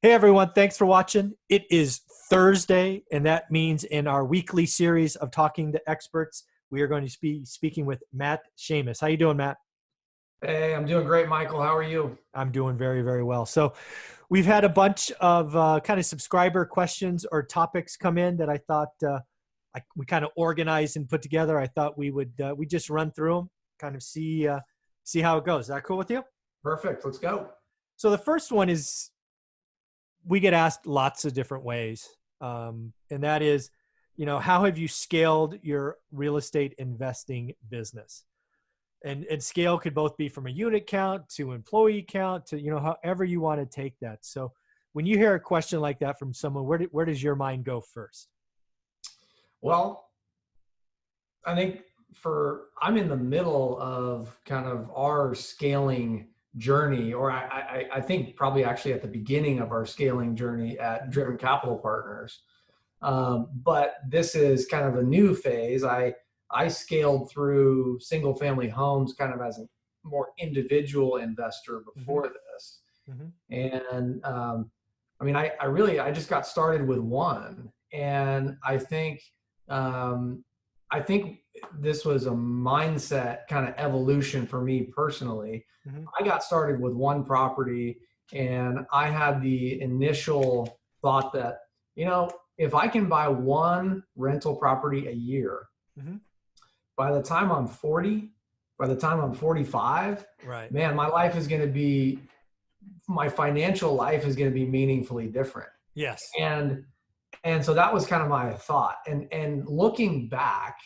Hey everyone, thanks for watching. It is Thursday, and that means in our weekly series of Talking to Experts, we are going to be speaking with Matt Seamus. How you doing, Matt? Hey, I'm doing great, Michael. How are you? I'm doing very, very well. So we've had a bunch of kind of subscriber questions or topics come in that I thought we kind of organized and put together. I thought we just run through them, kind of see how it goes. Is that cool with you? Perfect. Let's go. So the first one is we get asked lots of different ways. And that is, how have you scaled your real estate investing business? And scale could both be from a unit count to employee count to, however you want to take that. So when you hear a question like that from someone, where does your mind go first? Well, I think I'm in the middle of kind of our scaling journey, or I think probably actually at the beginning of our scaling journey at Driven Capital Partners. But this is kind of a new phase. I scaled through single family homes kind of as a more individual investor Mm-hmm. before this. Mm-hmm. And I mean, I just got started with one, and um, I think this was a mindset kind of evolution for me personally. Mm-hmm. I got started with one property, and I had the initial thought that, if I can buy one rental property a year, Mm-hmm. by the time I'm 40, by the time I'm 45, Right. man, my financial life is going to be meaningfully different. Yes. And so that was kind of my thought. And looking back,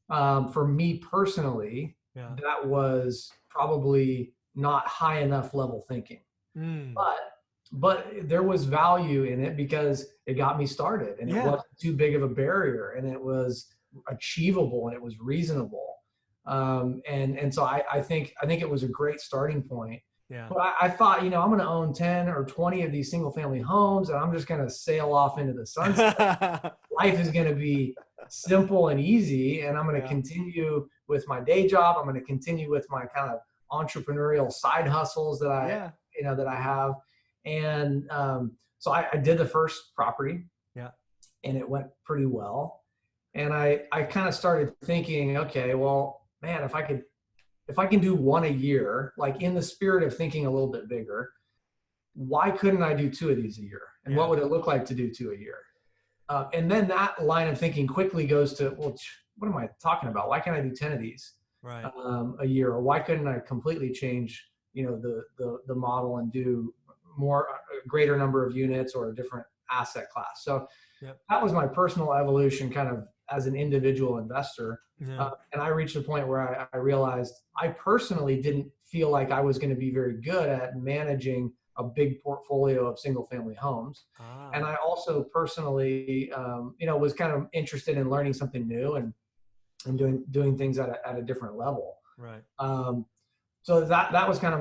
for me personally, Yeah. that was probably not high enough level thinking. Mm. But there was value in it because it got me started, and it Yeah. wasn't too big of a barrier, and it was achievable, and it was reasonable. And so I think it was a great starting point. Yeah. But I thought, I'm going to own 10 or 20 of these single family homes, and I'm just going to sail off into the sunset. Life is going to be simple and easy, and I'm going to Yeah. continue with my day job. I'm going to continue with my kind of entrepreneurial side hustles that Yeah. I have. And so I did the first property, Yeah. and it went pretty well. And I kind of started thinking, okay, well, man, if I can do one a year, like in the spirit of thinking a little bit bigger, why couldn't I do two of these a year? And what Yeah. would it look like to do two a year? And then that line of thinking quickly goes to, well, what am I talking about? Why can't I do 10 of these Right. a year? Or why couldn't I completely change, the model and do a greater number of units or a different asset class? So Yep. that was my personal evolution kind of as an individual investor. Yeah. And I reached a point where I realized I personally didn't feel like I was going to be very good at managing a big portfolio of single family homes. And Ah. I also personally, was kind of interested in learning something new and doing things at a different level. Right. Um, so that was kind of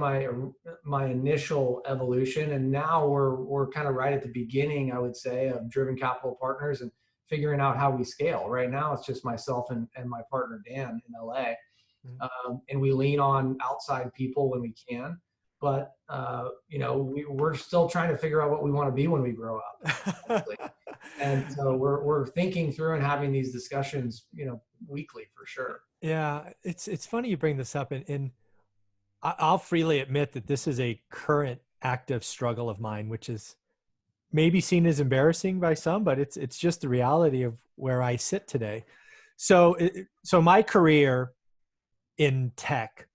my initial evolution, and now we're kind of right at the beginning, I would say, of Driven Capital Partners and figuring out how we scale. Right now, it's just myself and my partner Dan in LA, Mhm. and we lean on outside people when we can. But we're still trying to figure out what we want to be when we grow up, and so we're thinking through and having these discussions, weekly for sure. Yeah, it's funny you bring this up, and I'll freely admit that this is a current active struggle of mine, which is maybe seen as embarrassing by some, but it's just the reality of where I sit today. So my career in tech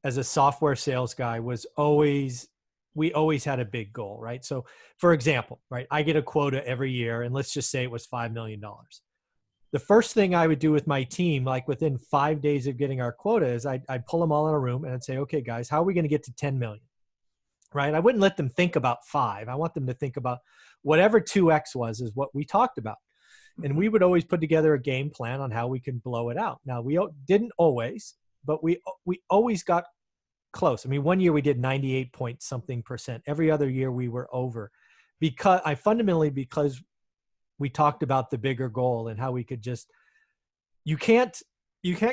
as a software sales guy was always we always had a big goal, right? So for example, right, I get a quota every year, and let's just say it was $5 million. The first thing I would do with my team, like within 5 days of getting our quota, is I'd pull them all in a room and I'd say, okay, guys, how are we going to get to 10 million? Right? I wouldn't let them think about five. I want them to think about whatever 2X was is what we talked about. And we would always put together a game plan on how we can blow it out. Now, we didn't always, but we always got close. I mean, one year we did 98 point something percent. Every other year we were over because we talked about the bigger goal and how we could just, you can't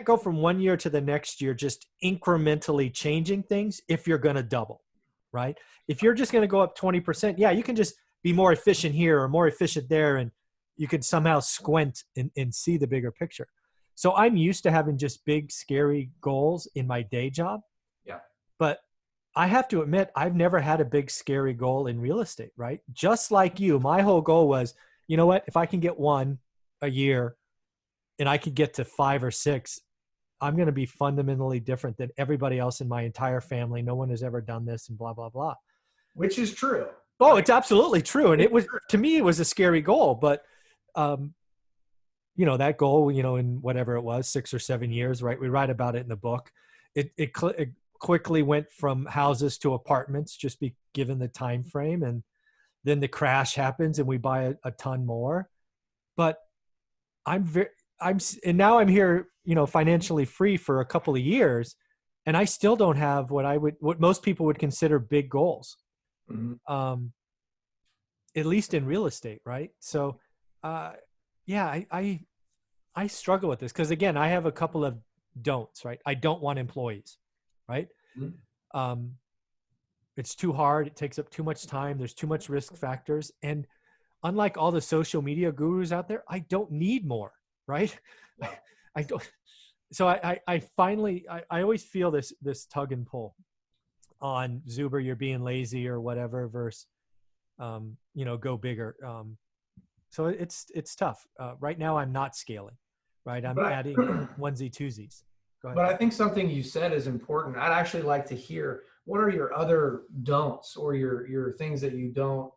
go from one year to the next year just incrementally changing things if you're going to double, right? If you're just going to go up 20%, yeah, you can just be more efficient here or more efficient there. And you could somehow squint and see the bigger picture. So I'm used to having just big, scary goals in my day job. Yeah. But I have to admit, I've never had a big, scary goal in real estate, right? Just like you, my whole goal was, you know what, if I can get one a year and I could get to 5 or 6, I'm going to be fundamentally different than everybody else in my entire family. No one has ever done this and blah, blah, blah. Which is true. Oh, it's absolutely true. And it was, to me, it was a scary goal, but, you know, that goal, you know, in whatever it was, 6 or 7 years, right? We write about it in the book. It quickly went from houses to apartments, just be given the time frame. And then the crash happens and we buy a ton more. But and now I'm here, you know, financially free for a couple of years, and I still don't have what most people would consider big goals. Mm-hmm. At least in real estate, right? So, yeah, I struggle with this because, again, I have a couple of don'ts, right? I don't want employees, right? Mm-hmm. It's too hard. It takes up too much time. There's too much risk factors. And unlike all the social media gurus out there, I don't need more, right? Yeah. I don't. So I finally, I always feel this tug and pull on Zuber, you're being lazy or whatever, versus, you know, go bigger. So it's tough. Right now I'm not scaling, right? I'm adding onesie twosies. Go ahead. But I think something you said is important. I'd actually like to hear, what are your other don'ts or your things that you don't,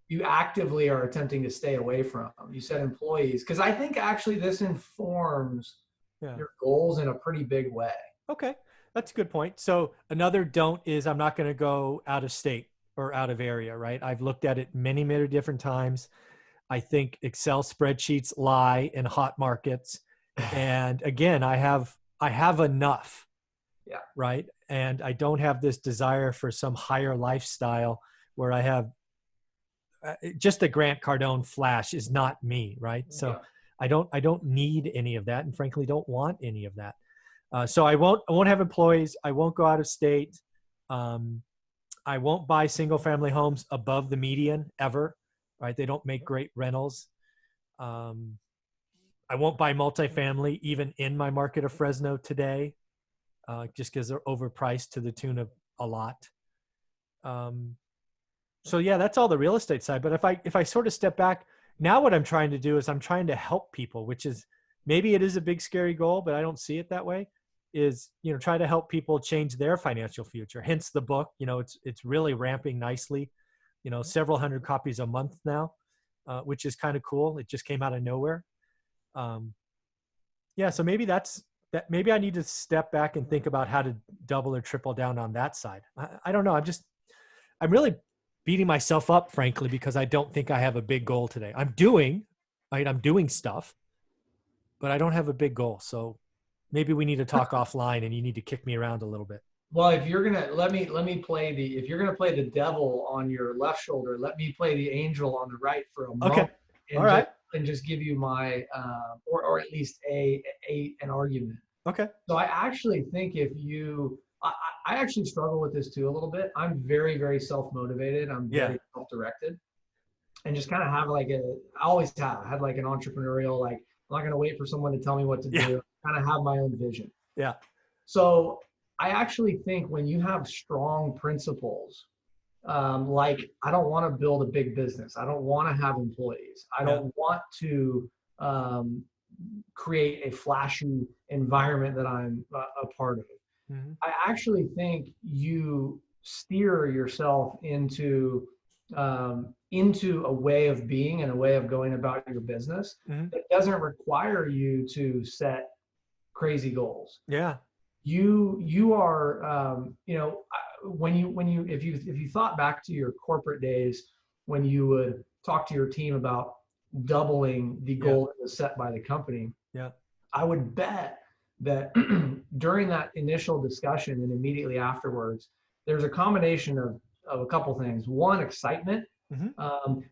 you actively are attempting to stay away from? You said employees, because I think actually this informs your goals in a pretty big way. Okay. That's a good point. So another don't is I'm not going to go out of state or out of area, right? I've looked at it many, many different times. I think Excel spreadsheets lie in hot markets. And again, I have enough, right? And I don't have this desire for some higher lifestyle where I have just a Grant Cardone flash is not me, right? So I don't need any of that, and frankly, don't want any of that. So I won't have employees. I won't go out of state. I won't buy single family homes above the median ever, right? They don't make great rentals. I won't buy multifamily even in my market of Fresno today, just because they're overpriced to the tune of a lot. So yeah, that's all the real estate side. But if I sort of step back, now what I'm trying to do is I'm trying to help people, which is, maybe it is a big scary goal, but I don't see it that way, is, you know, try to help people change their financial future. Hence the book, you know, it's really ramping nicely, you know, several hundred copies a month now, which is kind of cool. It just came out of nowhere. Yeah. So maybe maybe I need to step back and think about how to double or triple down on that side. I don't know. I'm really beating myself up, frankly, because I don't think I have a big goal today. I'm doing stuff, but I don't have a big goal. So maybe we need to talk offline and you need to kick me around a little bit. Well, if you're going to let me play if you're going to play the devil on your left shoulder, let me play the angel on the right for a moment. Okay. All right. And just give you my, or at least an argument. Okay. So I actually think I actually struggle with this too a little bit. I'm very, very self-motivated. I'm very self-directed, and just kind of have I always had like an entrepreneurial, like, I'm not going to wait for someone to tell me what to do. Kind of have my own vision. Yeah. So I actually think when you have strong principles, like, I don't want to build a big business. I don't want to have employees. I don't want to create a flashy environment that I'm a part of. Mm-hmm. I actually think you steer yourself into a way of being and a way of going about your business that doesn't require you to set crazy goals. Yeah. You are, you know, if you thought back to your corporate days, when you would talk to your team about doubling the goal that was set by the company, I would bet that during that initial discussion and immediately afterwards, there's a combination of a couple things. One, excitement,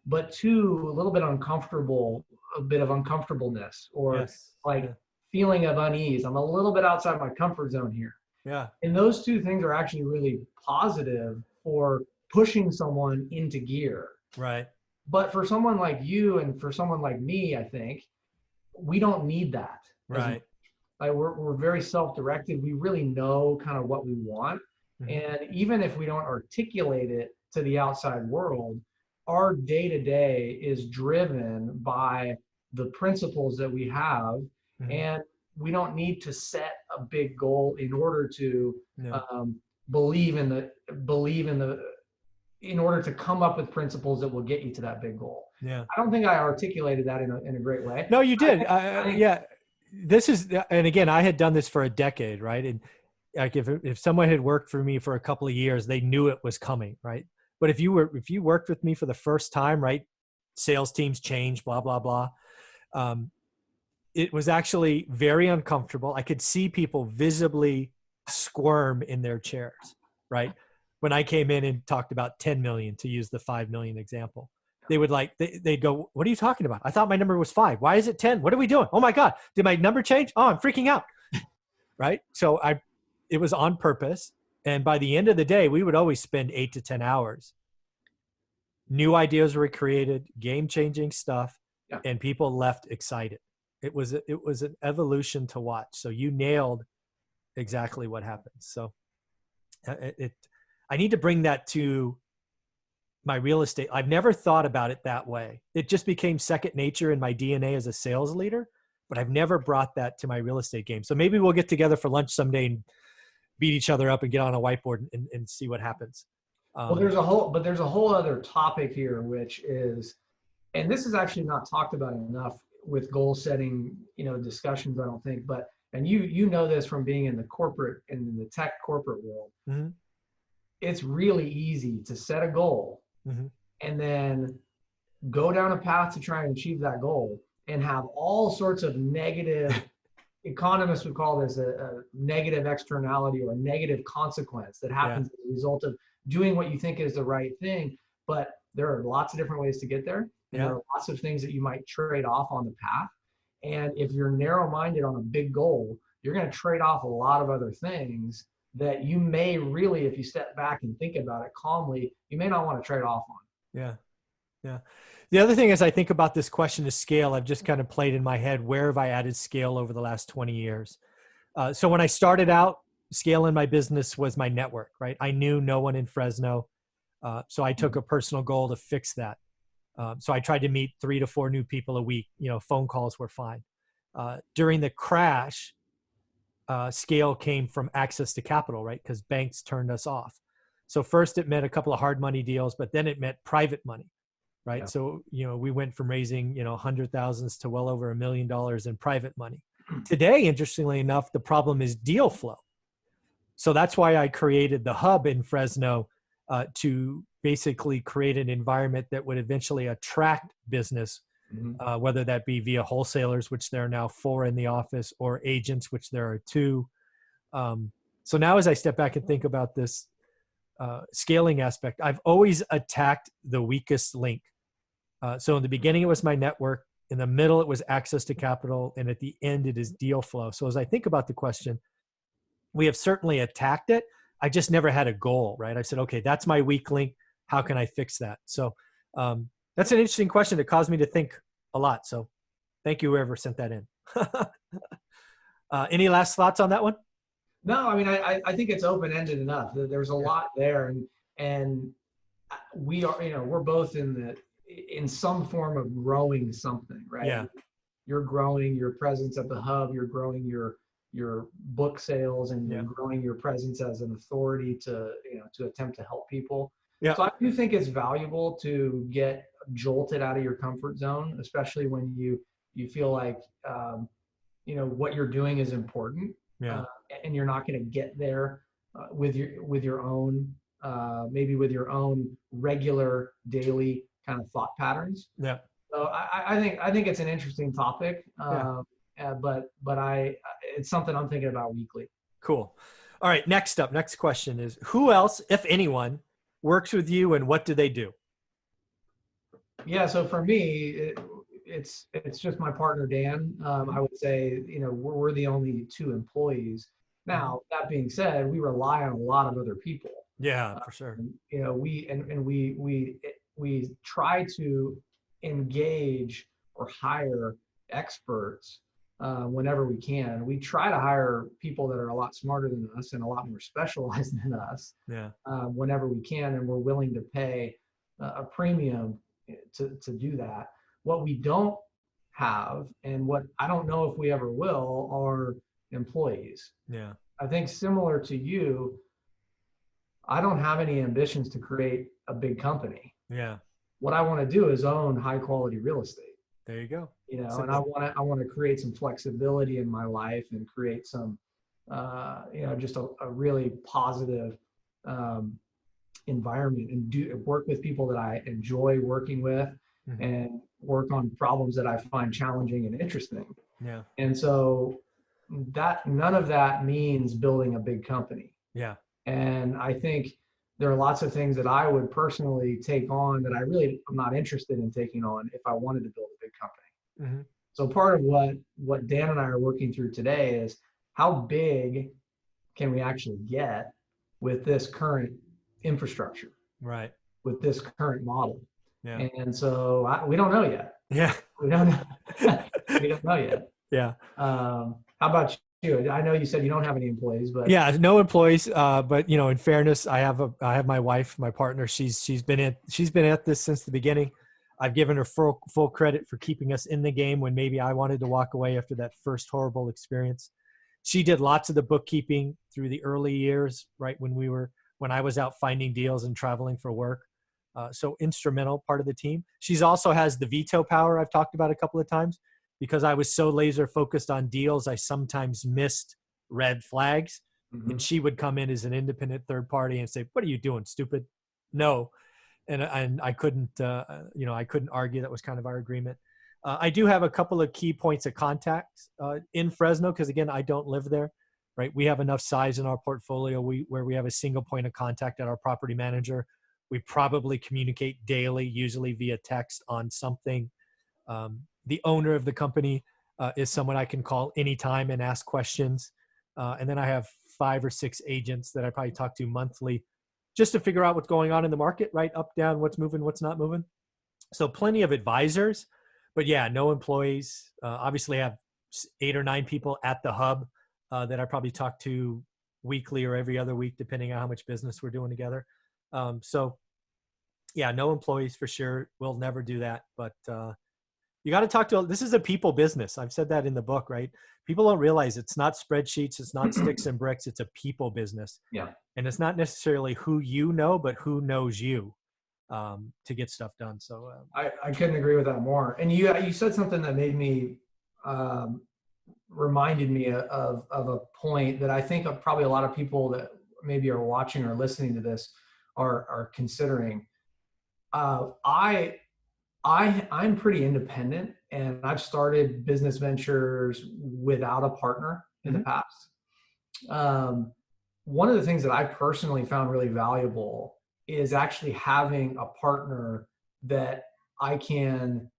but two, a little bit a bit of uncomfortableness, or feeling of unease. I'm a little bit outside my comfort zone here. Yeah. And those two things are actually really positive for pushing someone into gear. Right. But for someone like you and for someone like me, I think we don't need that as much. Right. Like we're very self-directed. We really know kind of what we want. Mhm. And even if we don't articulate it to the outside world, our day-to-day is driven by the principles that we have. Mhm. And we don't need to set a big goal in order to Yeah. um, believe in the believe in the in order to come up with principles that will get you to that big goal. Yeah. I don't think I articulated that in a great way. No, you I did. think, I think Yeah. This is, and again, I had done this for a decade, right? And like if someone had worked for me for a couple of years, they knew it was coming, right? But if you worked with me for the first time, right? Sales teams change, blah blah blah. Um, it was actually very uncomfortable. I could see people visibly squirm in their chairs, right? When I came in and talked about 10 million, to use the 5 million example, they would they'd go, "What are you talking about? I thought my number was 5. Why is it 10? What are we doing? Oh my God, did my number change? Oh, I'm freaking out." Right. So it was on purpose. And by the end of the day, we would always spend 8 to 10 hours. New ideas were created, game changing stuff, yeah. and people left excited. It was an evolution to watch. So you nailed exactly what happened. So I need to bring that to my real estate. I've never thought about it that way. It just became second nature in my DNA as a sales leader, but I've never brought that to my real estate game. So maybe we'll get together for lunch someday and beat each other up and get on a whiteboard and see what happens. Well, there's a whole other topic here, which is, and this is actually not talked about enough with goal setting, discussions, I don't think, but, and you know this from being in the corporate and in the tech corporate world, Mm-hmm. it's really easy to set a goal Mm-hmm. and then go down a path to try and achieve that goal and have all sorts of negative, economists would call this a negative externality or a negative consequence that happens as a result of doing what you think is the right thing. But there are lots of different ways to get there. And there are lots of things that you might trade off on the path. And if you're narrow-minded on a big goal, you're going to trade off a lot of other things that you may really, if you step back and think about it calmly, you may not want to trade off on. Yeah. Yeah. The other thing is I think about this question of scale, I've just kind of played in my head, where have I added scale over the last 20 years? So when I started out, scale in my business was my network, right? I knew no one in Fresno. So I took a personal goal to fix that. So I tried to meet 3 to 4 new people a week. Phone calls were fine. During the crash, scale came from access to capital, right? Because banks turned us off. So first it meant a couple of hard money deals, but then it meant private money, right? Yeah. So, we went from raising, 100,000s to well over $1 million in private money. Today, interestingly enough, the problem is deal flow. So that's why I created the hub in Fresno to basically create an environment that would eventually attract business, whether that be via wholesalers, which there are now 4 in the office, or agents, which there are 2. So now as I step back and think about this scaling aspect, I've always attacked the weakest link. So in the beginning, it was my network. In the middle, it was access to capital. And at the end, it is deal flow. So as I think about the question, we have certainly attacked it. I just never had a goal, right? I said, okay, that's my weak link. How can I fix that? So that's an interesting question that caused me to think a lot. So thank you, whoever sent that in. Any last thoughts on that one? No, I mean, I think it's open-ended enough. There's a lot there, and we are, we're both in some form of growing something, right? Yeah. You're growing your presence at the hub. You're growing your book sales, and you're growing your presence as an authority to attempt to help people. Yeah. So I do think it's valuable to get jolted out of your comfort zone, especially when you feel like what you're doing is important. Yeah. And you're not going to get there with your own maybe with your own regular daily kind of thought patterns. Yeah. So I think it's an interesting topic, but it's something I'm thinking about weekly. Cool. All right. Next question is, who else, if anyone, works with you, and what do they do? Yeah. So for me, it's just my partner, Dan. I would say, we're the only 2 employees. Now, that being said, we rely on a lot of other people. Yeah, for sure. We we try to engage or hire experts whenever we can. We try to hire people that are a lot smarter than us and a lot more specialized than us Yeah. whenever we can, and we're willing to pay a premium to do that. What we don't have, and what I don't know if we ever will, are employees. Yeah. I think similar to you, I don't have any ambitions to create a big company. Yeah. What I want to do is own high quality real estate. There you go. And I want to create some flexibility in my life and create some, just a really positive environment, and work with people that I enjoy working with, Mm-hmm. and work on problems that I find challenging and interesting. Yeah. And so that none of that means building a big company. Yeah. And I think there are lots of things that I would personally take on that I'm not interested in taking on if I wanted to build a big company. Mm-hmm. So part of what Dan and I are working through today is how big can we actually get with this current infrastructure, Right. with this current model. Yeah. And so we don't know yet. Yeah. We don't know. We don't know yet. Yeah. How about you? I know you said you don't have any employees, but yeah, no employees. But in fairness, I have my wife, my partner. She's been at this since the beginning. I've given her full credit for keeping us in the game when maybe I wanted to walk away after that first horrible experience. She did lots of the bookkeeping through the early years, right when I was out finding deals and traveling for work. So instrumental part of the team. She's also has the veto power I've talked about a couple of times, because I was so laser focused on deals, I sometimes missed red flags. mm-hmm. And she would come in as an independent third party and say, "What are you doing, stupid?" No. And I couldn't, I couldn't argue. That was kind of our agreement. I do have a couple of key points of contact in Fresno, because again, I don't live there, right? We have enough size in our portfolio where we have a single point of contact at our property manager. We probably communicate daily, usually via text on something. The owner of the company is someone I can call anytime and ask questions. And then I have 5 or 6 agents that I probably talk to monthly, just to figure out what's going on in the market, right? Up, down, what's moving, what's not moving. So plenty of advisors, but yeah, no employees. Obviously I have 8 or 9 people at the hub that I probably talk to weekly or every other week, depending on how much business we're doing together. So yeah, no employees for sure. We'll never do that. But you got to talk to, this is a people business. I've said that in the book, right? People don't realize it's not spreadsheets. It's not sticks and bricks. It's a people business. Yeah. And it's not necessarily who you know, but who knows you to get stuff done. So I couldn't agree with that more. And you said something that made me, reminded me of a point that I think probably a lot of people that maybe are watching or listening to this are considering. I'm pretty independent, and I've started business ventures without a partner in the past. One of the things that I personally found really valuable is actually having a partner that I can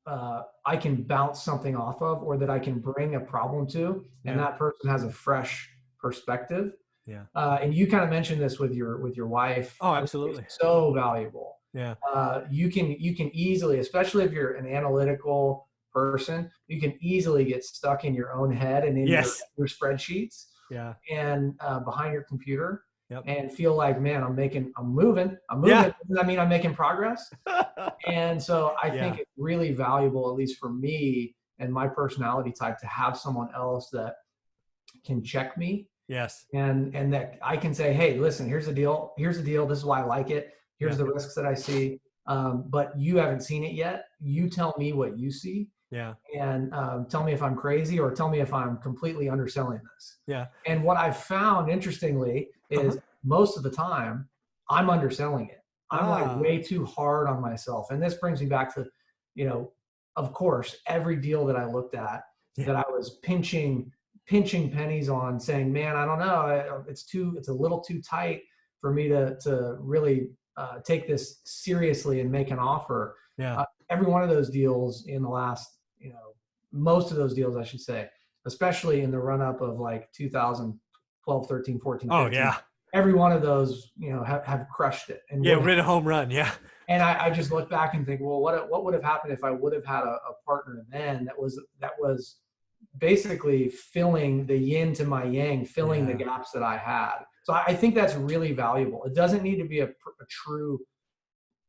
bounce something off of, or that I can bring a problem to, and that person has a fresh perspective. Yeah. And you kind of mentioned this with your wife. Oh, absolutely. It's so valuable. Yeah. You can easily, especially if you're an analytical person, you can easily get stuck in your own head and in your spreadsheets. Yeah. And behind your computer. Yep. And feel like, man, I'm moving. Yeah. Does that mean I'm making progress? And so I think it's really valuable, at least for me and my personality type, to have someone else that can check me. Yes. And that I can say, hey, listen, here's the deal. This is why I like it. Here's the risks that I see. But you haven't seen it yet. You tell me what you see. Yeah. And tell me if I'm crazy, or tell me if I'm completely underselling this. Yeah. And what I've found, interestingly, is most of the time I'm underselling it. I'm like way too hard on myself. And this brings me back to, of course, every deal that I looked at that I was pinching pennies on, saying, man, I don't know, it's a little too tight for me to really take this seriously and make an offer. Yeah. Every one of those deals in the last, most of those deals, I should say, especially in the run up of like 2012, 13, 14, 15, oh yeah, every one of those, have crushed it. And rid a home run. Yeah. And I just look back and think, well, what would have happened if I would have had a partner then that was basically filling the yin to my yang, filling the Yeah. gaps that I had. So I think that's really valuable. It doesn't need to be a true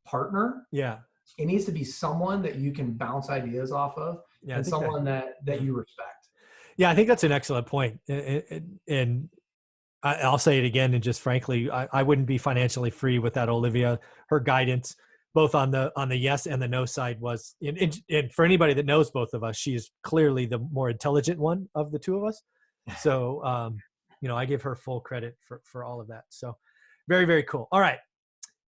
partner. Yeah. It needs to be someone that you can bounce ideas off of, Yeah. I and think that, someone that yeah. you respect. Yeah. I think that's an excellent point. And I'll say it again. And just frankly, I wouldn't be financially free without Olivia. Her guidance, both on the yes and the no side, was, and for anybody that knows both of us, she is clearly the more intelligent one of the two of us. So, I give her full credit for all of that. So very, very cool. All right.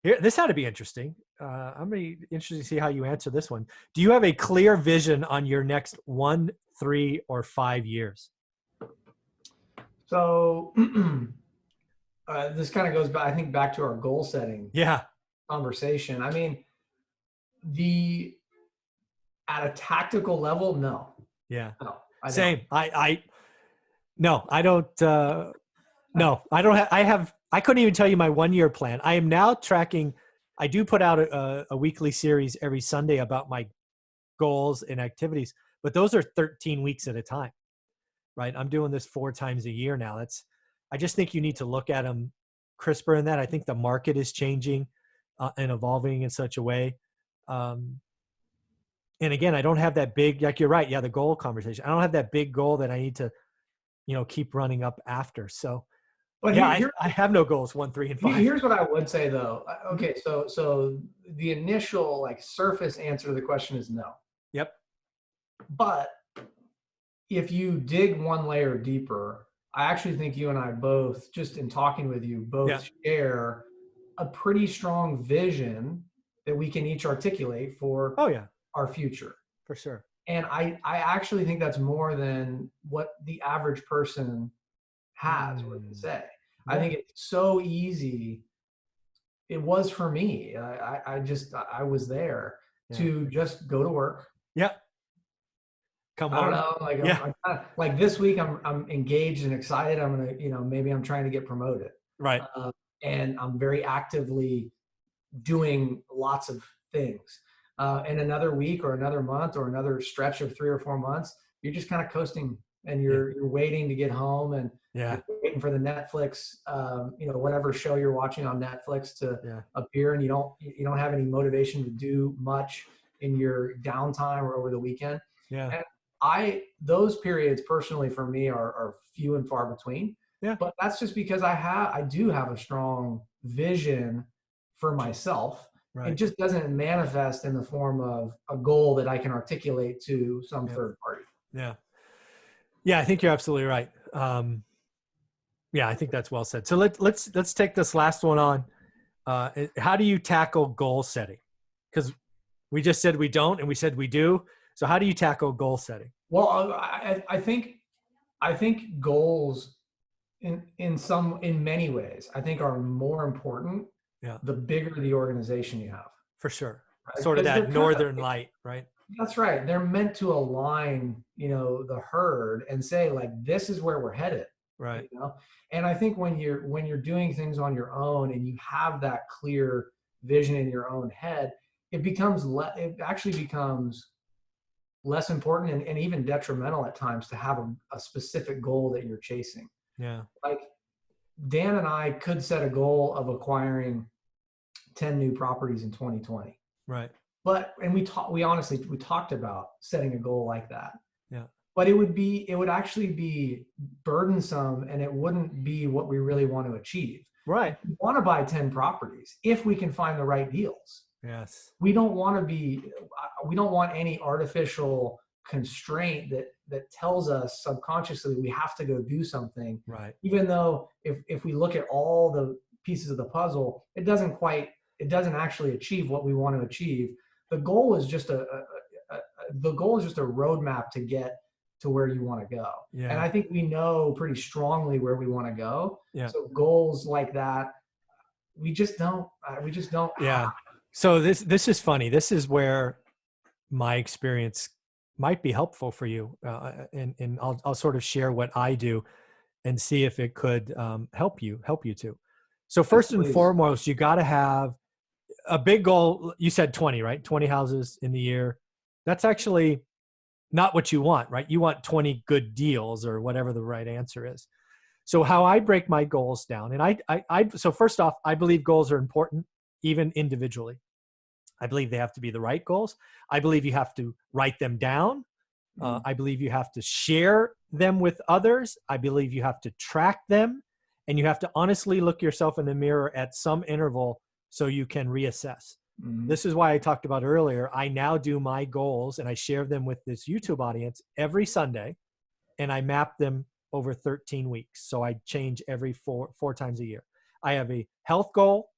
Here, this had to be interesting. I'm really interested to see how you answer this one. Do you have a clear vision on your next 1, 3, or 5 years? So this kind of goes back, I think, back to our goal setting Yeah. conversation. I mean, at a tactical level, no. Yeah. No, I Same. don't. No, I don't. No, I don't have. I couldn't even tell you my 1-year plan. I am now tracking. I do put out a weekly series every Sunday about my goals and activities, but those are 13 weeks at a time, right? I'm doing this 4 times a year now. I just think you need to look at them crisper in that. I think the market is changing and evolving in such a way. And again, I don't have that big, like you're right. Yeah. The goal conversation. I don't have that big goal that I need to, keep running up after. So But yeah, I have no goals 1, 3, and 5. here's what I would say though. Okay, so the initial like surface answer to the question is no. Yep. But if you dig one layer deeper, I actually think you and I both, just in talking with you, both share a pretty strong vision that we can each articulate for Oh yeah, our future. for sure. And I actually think that's more than what the average person has or can say. I think it's so easy. It was for me. I was there to just go to work. Yeah. Come I don't home. know. Like Yeah. like this week, I'm engaged and excited. I'm gonna, maybe I'm trying to get promoted, Right. and I'm very actively doing lots of things. And another week or another month or another stretch of 3 or 4 months, you're just kind of coasting, and you're waiting to get home, and Yeah. you're waiting for the Netflix, whatever show you're watching on Netflix to appear, and you don't have any motivation to do much in your downtime or over the weekend. Yeah. And those periods personally for me are few and far between. Yeah. But that's just because I do have a strong vision for myself. Right. It just doesn't manifest in the form of a goal that I can articulate to some third party. Yeah. Yeah, I think you're absolutely right. Yeah, I think that's well said. So let's take this last one on. How do you tackle goal setting? Because we just said we don't, and we said we do. So how do you tackle goal setting? Well, I think goals in many ways, I think, are more important the bigger the organization you have. For sure. Right? Sort of that northern light, right? That's right. They're meant to align, the herd and say, like, this is where we're headed. Right. And I think when you're doing things on your own and you have that clear vision in your own head, it actually becomes less important and even detrimental at times to have a specific goal that you're chasing. Yeah. Like Dan and I could set a goal of acquiring 10 new properties in 2020. Right. And we honestly talked about setting a goal like that. Yeah. But it would actually be burdensome, and it wouldn't be what we really want to achieve. Right. We want to buy 10 properties if we can find the right deals. Yes. We don't want any artificial constraint that tells us subconsciously we have to go do something. Right. Even though if we look at all the pieces of the puzzle, it doesn't actually achieve what we want to achieve. The goal is just a roadmap to get to where you want to go. Yeah. And I think we know pretty strongly where we want to go. Yeah. So goals like that, we just don't. Yeah. So this is funny. This is where my experience might be helpful for you, and I'll sort of share what I do, and see if it could help you too. So first and foremost, you got to have a big goal, you said 20, right? 20 houses in the year. That's actually not what you want, right? You want 20 good deals or whatever the right answer is. So how I break my goals down, and so first off, I believe goals are important, even individually. I believe they have to be the right goals. I believe you have to write them down. I believe you have to share them with others. I believe you have to track them, and you have to honestly look yourself in the mirror at some interval so you can reassess. This is why I talked about earlier. I now do my goals and I share them with this YouTube audience every Sunday, and I map them over 13 weeks. So I change every four times a year. I have a health goal,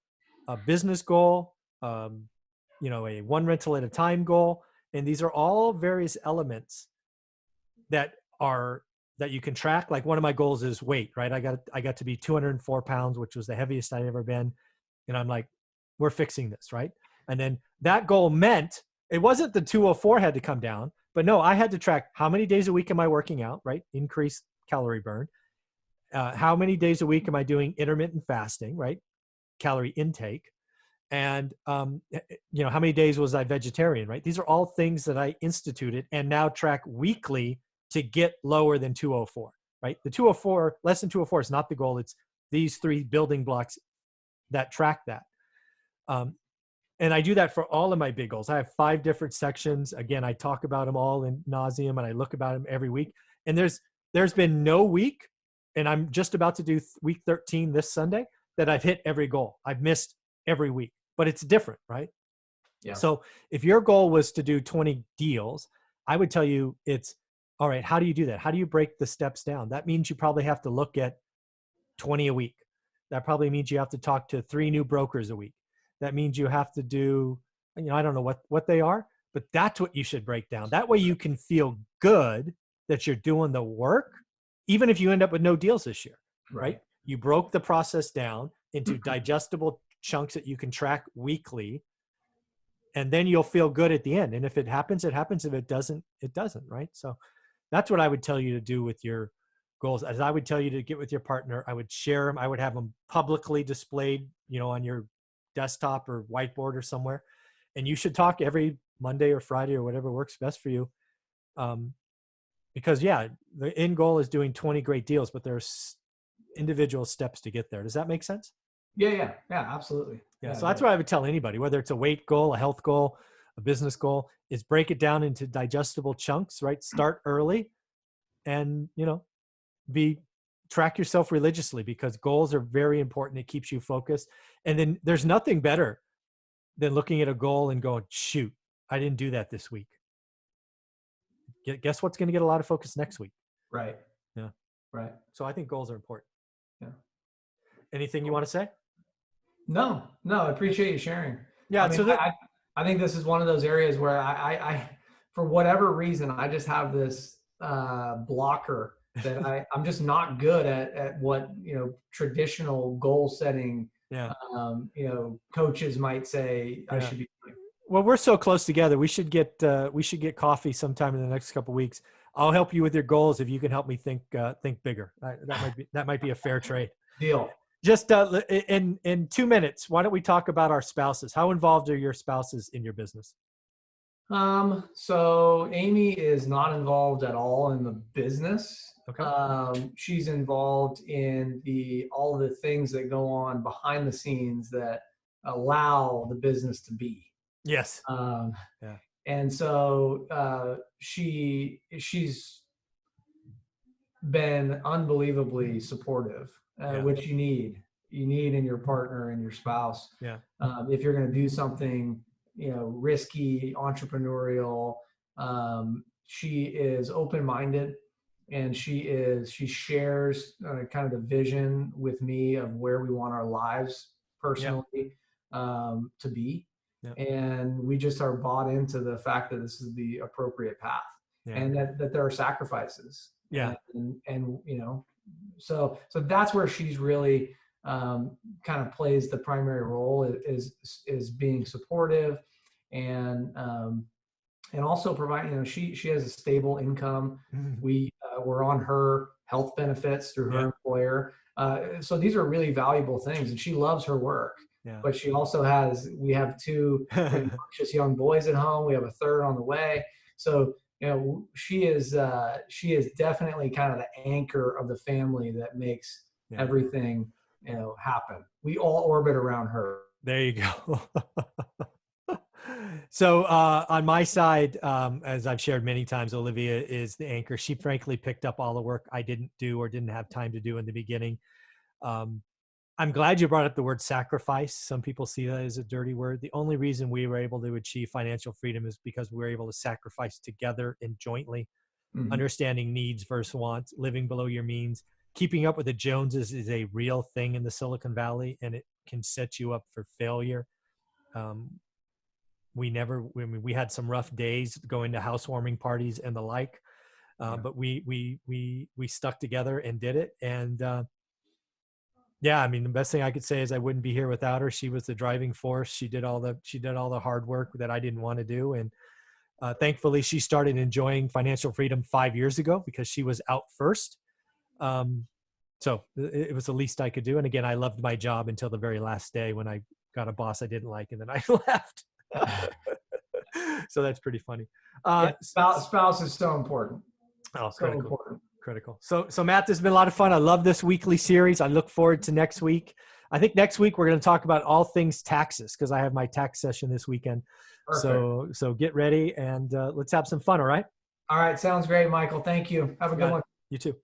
a business goal, a one rental at a time goal. And these are all various elements that you can track. Like one of my goals is weight, right? I got to be 204 pounds, which was the heaviest I'd ever been. And I'm like, we're fixing this, right? And then that goal meant it wasn't the 204 had to come down, but no, I had to track how many days a week am I working out, right? Increase calorie burn. How many days a week am I doing intermittent fasting, right? Calorie intake. And, how many days was I vegetarian, right? These are all things that I instituted and now track weekly to get lower than 204, right? The 204, less than 204 is not the goal. It's these three building blocks that track that. And I do that for all of my big goals. I have 5 different sections. Again, I talk about them all in nauseum and I look about them every week. And there's been no week, and I'm just about to do week 13 this Sunday, that I've hit every goal. I've missed every week, but it's different, right? Yeah. So if your goal was to do 20 deals, I would tell you it's, all right, how do you do that? How do you break the steps down? That means you probably have to look at 20 a week. That probably means you have to talk to 3 new brokers a week. That means you have to do, I don't know what they are, but that's what you should break down. That way you can feel good that you're doing the work, even if you end up with no deals this year, right? You broke the process down into digestible chunks that you can track weekly, and then you'll feel good at the end. And if it happens, it happens. If it doesn't, it doesn't, right? So that's what I would tell you to do with your goals. As I would tell you to get with your partner, I would share them. I would have them publicly displayed, on your desktop or whiteboard or somewhere. And you should talk every Monday or Friday or whatever works best for you. Because the end goal is doing 20 great deals, but there's individual steps to get there. Does that make sense? Yeah, absolutely. Yeah. So that's what I would tell anybody, whether it's a weight goal, a health goal, a business goal, is break it down into digestible chunks, right? Start early and, track yourself religiously, because goals are very important. It keeps you focused. And then there's nothing better than looking at a goal and going, shoot, I didn't do that this week. Guess what's going to get a lot of focus next week? Right. Yeah. Right. So I think goals are important. Yeah. Anything you want to say? No, I appreciate you sharing. Yeah. I mean, I think this is one of those areas where I for whatever reason, I just have this blocker that I'm just not good at what, traditional goal setting, coaches might say I should be doing. Well, we're so close together. We should get coffee sometime in the next couple of weeks. I'll help you with your goals if you can help me think bigger. That might be a fair trade. Deal. Just in 2 minutes, why don't we talk about our spouses? How involved are your spouses in your business? So Amy is not involved at all in the business. Okay. She's involved in all the things that go on behind the scenes that allow the business to be. Yes. And so she's been unbelievably supportive, which you need in your partner and your spouse. Yeah. If you're going to do something, risky, entrepreneurial, she is open-minded, and she shares kind of the vision with me of where we want our lives personally to be. Yeah. And we just are bought into the fact that this is the appropriate path, and that there are sacrifices. Yeah. And so that's where she's really kind of plays the primary role, is being supportive and also providing, she has a stable income. We're on her health benefits through her employer. So these are really valuable things, and she loves her work. Yeah. but she also has, we have two rambunctious young boys at home. We have a third on the way. So, you know, she is definitely kind of the anchor of the family that makes Yeah. everything, you know, happen. We all orbit around her. There you go. So on my side, as I've shared many times, Olivia is the anchor. She frankly picked up all the work I didn't do or didn't have time to do in the beginning. Um, I'm glad you brought up the word sacrifice. Some people see that as a dirty word. The only reason we were able to achieve financial freedom is because we were able to sacrifice together and jointly, Mm-hmm. understanding needs versus wants, living below your means. Keeping up with the Joneses is a real thing in the Silicon Valley, and it can set you up for failure. Um, we had some rough days going to housewarming parties and the like, but we stuck together and did it. And yeah, I mean, the best thing I could say is I wouldn't be here without her. She was the driving force. She did all the hard work that I didn't want to do. And thankfully she started enjoying financial freedom 5 years ago because she was out first. So it was the least I could do. And again, I loved my job until the very last day when I got a boss I didn't like, and then I left. So that's pretty funny. Yeah, spouse is so important. Oh, So critical. important. Critical. So Matt, this has been a lot of fun. I love this weekly series. I look forward to next week. I think next week we're going to talk about all things taxes because I have my tax session this weekend. Perfect. So get ready and let's have some fun. All right. All right. Sounds great, Michael. Thank you. Have a good one. You too.